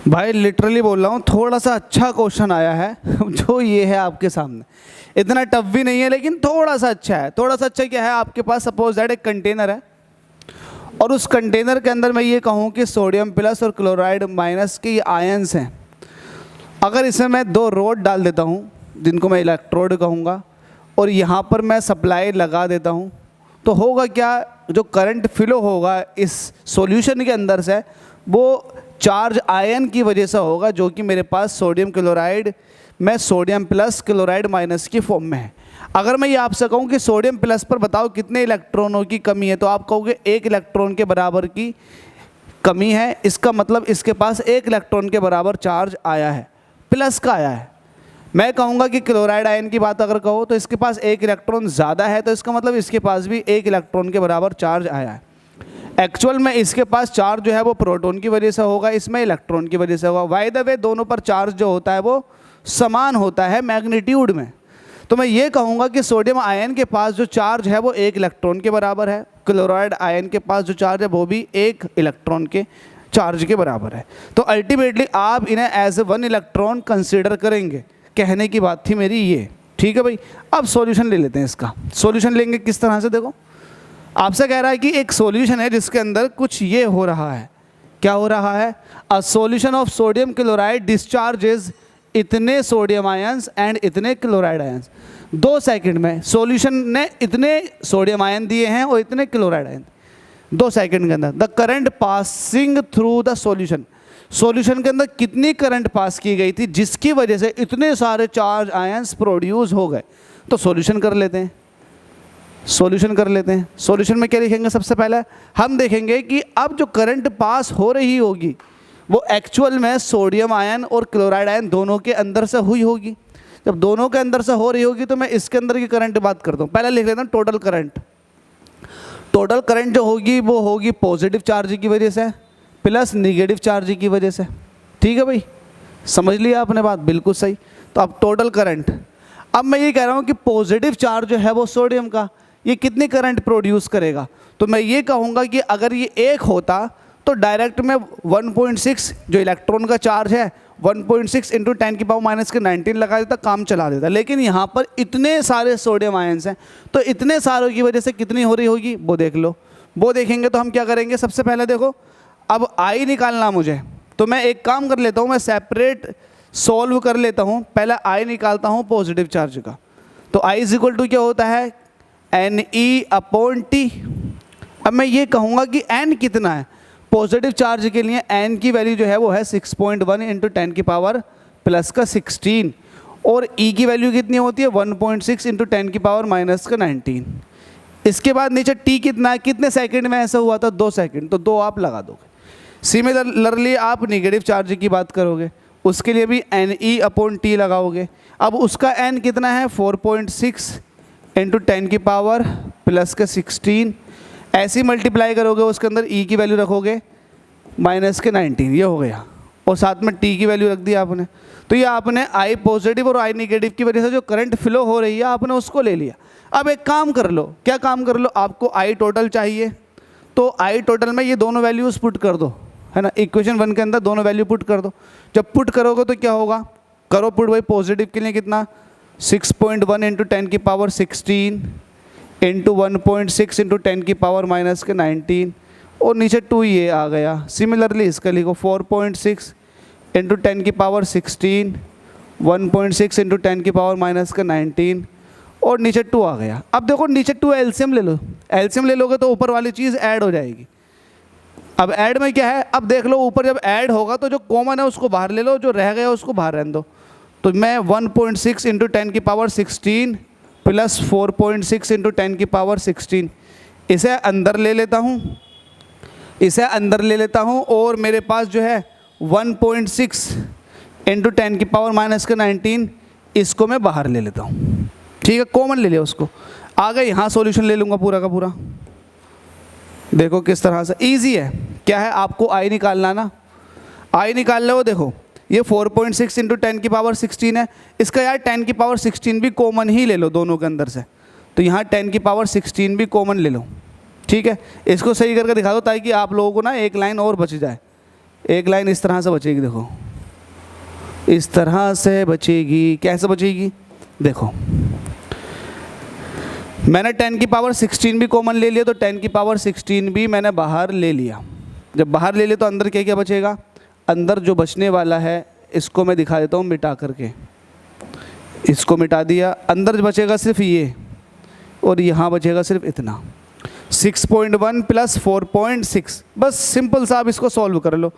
भाई लिटरली बोल रहा हूँ, थोड़ा सा अच्छा क्वेश्चन आया है जो ये है आपके सामने। इतना टफ भी नहीं है लेकिन थोड़ा सा अच्छा है। थोड़ा सा अच्छा क्या है, आपके पास सपोज दैट एक कंटेनर है और उस कंटेनर के अंदर मैं ये कहूँ कि सोडियम प्लस और क्लोराइड माइनस के ये आयंस हैं। अगर इसमें मैं दो रोड डाल देता हूँ जिनको मैं इलेक्ट्रोड कहूँगा और यहाँ पर मैं सप्लाई लगा देता हूँ, तो होगा क्या, जो करंट फ्लो होगा इस सॉल्यूशन के अंदर से वो चार्ज आयन की वजह से होगा, जो कि मेरे पास सोडियम क्लोराइड में सोडियम प्लस क्लोराइड माइनस की फॉर्म में है। अगर मैं ये आपसे कहूँ कि सोडियम प्लस पर बताओ कितने इलेक्ट्रॉनों की कमी है, तो आप कहोगे 1 इलेक्ट्रॉन के बराबर की कमी है। इसका मतलब इसके पास 1 इलेक्ट्रॉन के बराबर चार्ज आया है, प्लस का आया है। मैं कहूँगा कि क्लोराइड आयन की बात अगर कहो तो इसके पास 1 इलेक्ट्रॉन ज़्यादा है, तो इसका मतलब इसके पास भी 1 इलेक्ट्रॉन के बराबर चार्ज आया है। एक्चुअल में इसके पास चार्ज जो है वो प्रोटॉन की वजह से होगा, इसमें इलेक्ट्रॉन की वजह से होगा। बाय द वे दोनों पर चार्ज जो होता है वो समान होता है मैग्नीट्यूड में। तो मैं ये कहूँगा कि सोडियम आयन के पास जो चार्ज है वो 1 इलेक्ट्रॉन के बराबर है, क्लोराइड आयन के पास जो चार्ज है वो भी 1 इलेक्ट्रॉन के चार्ज के बराबर है। तो अल्टीमेटली आप इन्हें एज ए 1 इलेक्ट्रॉन कंसिडर करेंगे। कहने की बात थी मेरी ये, ठीक है भाई। अब सॉल्यूशन ले लेते हैं। इसका सॉल्यूशन लेंगे किस तरह से, देखो आपसे कह रहा है कि एक सॉल्यूशन है जिसके अंदर कुछ ये हो रहा है। क्या हो रहा है? A solution of sodium chloride discharges इतने सोडियम आयंस एंड इतने क्लोराइड आयंस। 2 सेकंड में सॉल्यूशन ने इतने सोडियम आयन दिए हैं और इतने क्लोराइड आयन 2 सेकंड के अंदर। The current passing through the solution, solution के अंदर कितनी करंट पास की गई थी जिसकी वजह से इतने सारे चार्ज आयंस प्रोड्यूस हो गए। तो सॉल्यूशन कर लेते हैं, सॉल्यूशन कर लेते हैं। सॉल्यूशन में क्या लिखेंगे? सबसे पहले हम देखेंगे कि अब जो करंट पास हो रही होगी वो एक्चुअल में सोडियम आयन और क्लोराइड आयन दोनों के अंदर से हुई होगी। जब दोनों के अंदर से हो रही होगी तो मैं इसके अंदर की करंट बात करता हूँ। पहले लिख लेता हूँ टोटल करंट। टोटल करंट जो होगी वो होगी पॉजिटिव चार्ज की वजह से प्लस निगेटिव चार्ज की वजह से। ठीक है भाई, समझ लिया आपने बात? बिल्कुल सही। तो अब टोटल करंट, अब मैं ये कह रहा हूँ कि पॉजिटिव चार्ज जो है वो सोडियम का, ये कितनी करंट प्रोड्यूस करेगा? तो मैं ये कहूँगा कि अगर ये 1 होता तो डायरेक्ट में 1.6 जो इलेक्ट्रॉन का चार्ज है 1.6 इंटू 10 की पावर माइनस के 19 लगा देता, काम चला देता। लेकिन यहाँ पर इतने सारे सोडियम आयंस हैं तो इतने सारों की वजह से कितनी हो रही होगी वो देख लो। वो देखेंगे तो हम क्या करेंगे, सबसे पहले देखो अब आई निकालना मुझे, तो मैं एक काम कर लेता हूँ, मैं सेपरेट सॉल्व कर लेता हूँ। पहले आई निकालता हूँ पॉजिटिव चार्ज का। तो आई इज इक्वल टू क्या होता है? Ne/T। अब मैं ये कहूँगा कि n कितना है पॉजिटिव चार्ज के लिए, n की वैल्यू जो है वो है 6.1 इंटू 10 की पावर प्लस का 16 और E की वैल्यू कितनी होती है 1.6 इंटू 10 की पावर माइनस का 19। इसके बाद नीचे T कितना है, कितने सेकंड में ऐसा हुआ था? 2 सेकंड, तो 2 आप लगा दोगे। सिमिलरली आप निगेटिव चार्ज की बात करोगे, उसके लिए भी Ne/T लगाओगे। अब उसका n कितना है 4.6 इंटू 10 की पावर प्लस का 16। ऐसे ही मल्टीप्लाई करोगे, उसके अंदर E की वैल्यू रखोगे माइनस के 19, ये हो गया, और साथ में T की वैल्यू रख दी आपने। तो ये आपने I पॉजिटिव और I नेगेटिव की वजह से जो करंट फ्लो हो रही है आपने उसको ले लिया। अब एक काम कर लो, क्या काम कर लो, आपको I टोटल चाहिए तो I टोटल में ये दोनों वैल्यूज़ पुट कर दो, है ना। इक्वेशन 1 के अंदर दोनों वैल्यू पुट कर दो। जब पुट करोगे तो क्या होगा, करो पुट भाई। पॉजिटिव के लिए कितना 6.1 इंटू 10 की पावर 16 इंटू 1.6 इंटू 10 की पावर माइनस के 19 और नीचे 2 ये आ गया। सिमिलरली इसका लिखो 4.6 इंटू 10 की पावर 16 1.6 इंटू 10 की पावर माइनस का 19 और नीचे 2 आ गया। अब देखो नीचे 2 एलसीएम ले लो, एलसीएम ले लोगे तो ऊपर वाली चीज़ ऐड हो जाएगी। अब ऐड में क्या है, अब देख लो ऊपर जब ऐड होगा तो जो कॉमन है उसको बाहर ले लो, जो रह गया उसको बाहर रहने दो। तो मैं 1.6 इंटू 10 की पावर 16 प्लस 4.6 इंटू 10 की पावर 16 इसे अंदर ले लेता हूँ, इसे अंदर ले लेता हूँ और मेरे पास जो है 1.6 इंटू 10 की पावर माइनस का 19 इसको मैं बाहर ले लेता हूँ। ठीक है, कॉमन ले लिया उसको। आगे यहाँ सॉल्यूशन ले लूँगा पूरा का पूरा। देखो किस तरह से इजी है। क्या है, आपको आई निकालना ना, आई निकाल लो। देखो ये 4.6 इंटू 10 की पावर 16 है, इसका यार 10 की पावर 16 भी कॉमन ही ले लो दोनों के अंदर से। तो यहाँ 10 की पावर 16 भी कॉमन ले लो। ठीक है, इसको सही करके दिखा दो ताकि आप लोगों को ना एक लाइन और बच जाए। एक लाइन इस तरह से बचेगी, देखो इस तरह से बचेगी। कैसे बचेगी? देखो मैंने 10 की पावर 16 भी कॉमन ले लिया, तो 10 की पावर 16 भी मैंने बाहर ले लिया। जब बाहर ले लिया तो अंदर क्या क्या बचेगा? अंदर जो बचने वाला है इसको मैं दिखा देता हूँ मिटा करके। इसको मिटा दिया, अंदर बचेगा सिर्फ ये, और यहाँ बचेगा सिर्फ इतना, 6.1 प्लस 4.6। बस सिंपल सा आप इसको सॉल्व कर लो।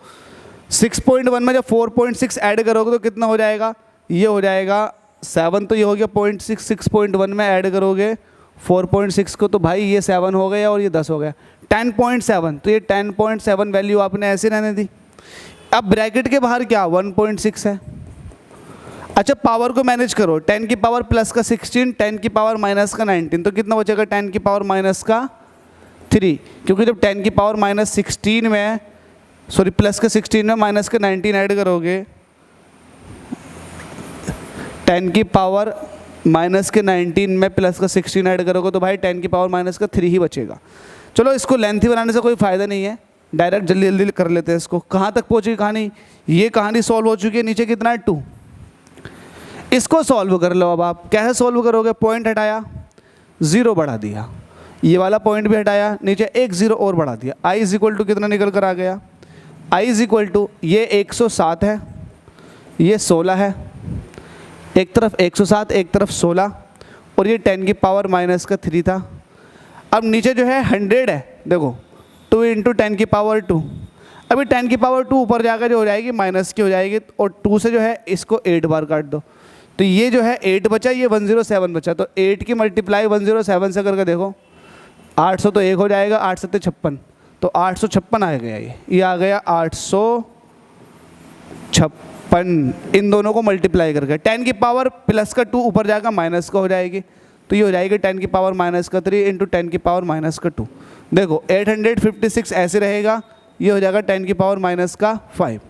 6.1 में जब 4.6 ऐड करोगे तो कितना हो जाएगा? ये हो जाएगा 7, तो ये हो गया 0.6। 6.1 में ऐड करोगे 4.6 को तो भाई ये 7 हो गया और ये 10 हो गया, 10.7। तो ये 10.7 वैल्यू आपने ऐसे रहने दी। अब ब्रैकेट के बाहर क्या 1.6 है। अच्छा पावर को मैनेज करो, 10 की पावर प्लस का 16, 10 की पावर माइनस का 19, तो कितना बचेगा? 10 की पावर माइनस का 3, क्योंकि जब 10 की पावर माइनस 16 में, सॉरी प्लस के 16 में माइनस के 19 ऐड करोगे, 10 की पावर माइनस के 19 में प्लस का 16 ऐड करोगे तो भाई 10 की पावर माइनस का 3 ही बचेगा। चलो इसको लेंथी बनाने से कोई फ़ायदा नहीं है, डायरेक्ट जल्दी जल्दी कर लेते हैं इसको। कहाँ तक पहुँची कहानी? ये कहानी सॉल्व हो चुकी है, नीचे कितना है 2। इसको सॉल्व कर लो। अब आप कैसे सॉल्व करोगे? पॉइंट हटाया, 0 बढ़ा दिया, ये वाला पॉइंट भी हटाया, नीचे एक 0 और बढ़ा दिया। आई इज इक्वल टू कितना निकल कर आ गया? आई इज इक्वल टू ये 107 है, ये 16 है, एक तरफ 107 एक तरफ 16, और ये 10 की पावर माइनस का 3 था। अब नीचे जो है 100 है, देखो 2 इंटू 10 की पावर 2। अभी 10 की पावर 2 ऊपर जाकर जो हो जाएगी माइनस की हो जाएगी, और 2 से जो है इसको 8 बार काट दो, तो ये जो है 8 बचा, ये 107 बचा। तो 8 की मल्टीप्लाई 107 से करके देखो, 800 तो 1 हो जाएगा, 8 7 56, तो 856 आ गया। ये आ गया 856। इन दोनों को मल्टीप्लाई करके 10 की पावर प्लस का 2 ऊपर जाएगा माइनस का हो जाएगी, तो ये हो जाएगी 10 की पावर माइनस का 3 इंटू 10 की पावर माइनस का 2। देखो 856 ऐसे रहेगा, ये हो जाएगा 10 की पावर माइनस का 5।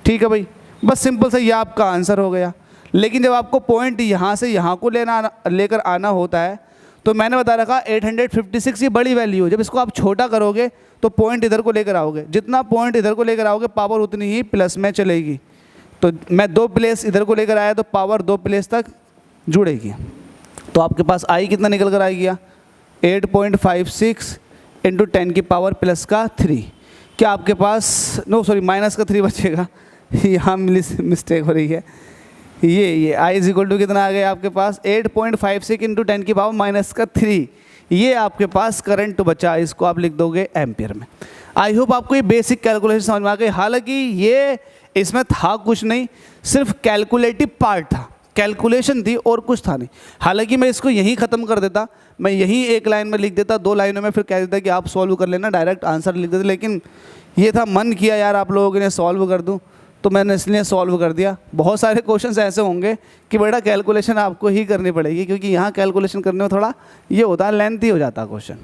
ठीक है भाई, बस सिंपल सा ये आपका आंसर हो गया। लेकिन जब आपको पॉइंट यहाँ से यहाँ को लेकर आना होता है, तो मैंने बता रखा 856 ये बड़ी वैल्यू है। जब इसको आप छोटा करोगे तो पॉइंट इधर को लेकर आओगे, जितना पॉइंट इधर को लेकर आओगे पावर उतनी ही प्लस में चलेगी। तो मैं 2 प्लेस इधर को लेकर आया तो पावर 2 प्लेस तक जुड़ेगी। तो आपके पास आई कितना निकल कर आ गया? 8.56 इंटू 10 की पावर प्लस का 3। क्या आपके पास माइनस का 3 बचेगा, यहाँ मिस्टेक हो रही है। ये आई इज इक्वल टू कितना आ गया आपके पास? 8.56 इंटू 10 की पावर माइनस का 3। ये आपके पास करंट बचा, इसको आप लिख दोगे एम्पियर में। आई होप आपको ये बेसिक कैलकुलेशन समझ में आ गई। हालांकि ये इसमें था कुछ नहीं, सिर्फ कैलकुलेटिव पार्ट था, कैलकुलेशन थी और कुछ था नहीं। हालांकि मैं इसको यहीं ख़त्म कर देता, मैं यहीं एक लाइन में लिख देता, 2 लाइनों में फिर कह देता कि आप सॉल्व कर लेना, डायरेक्ट आंसर लिख देते। लेकिन ये था, मन किया यार आप लोगों ने सॉल्व कर दूँ, तो मैंने इसलिए सॉल्व कर दिया। बहुत सारे क्वेश्चंस ऐसे होंगे कि बेटा कैलकुलेशन आपको ही करनी पड़ेगी, क्योंकि यहाँ कैलकुलेशन करने में थोड़ा ये होता है, लेंथी हो जाता है क्वेश्चन।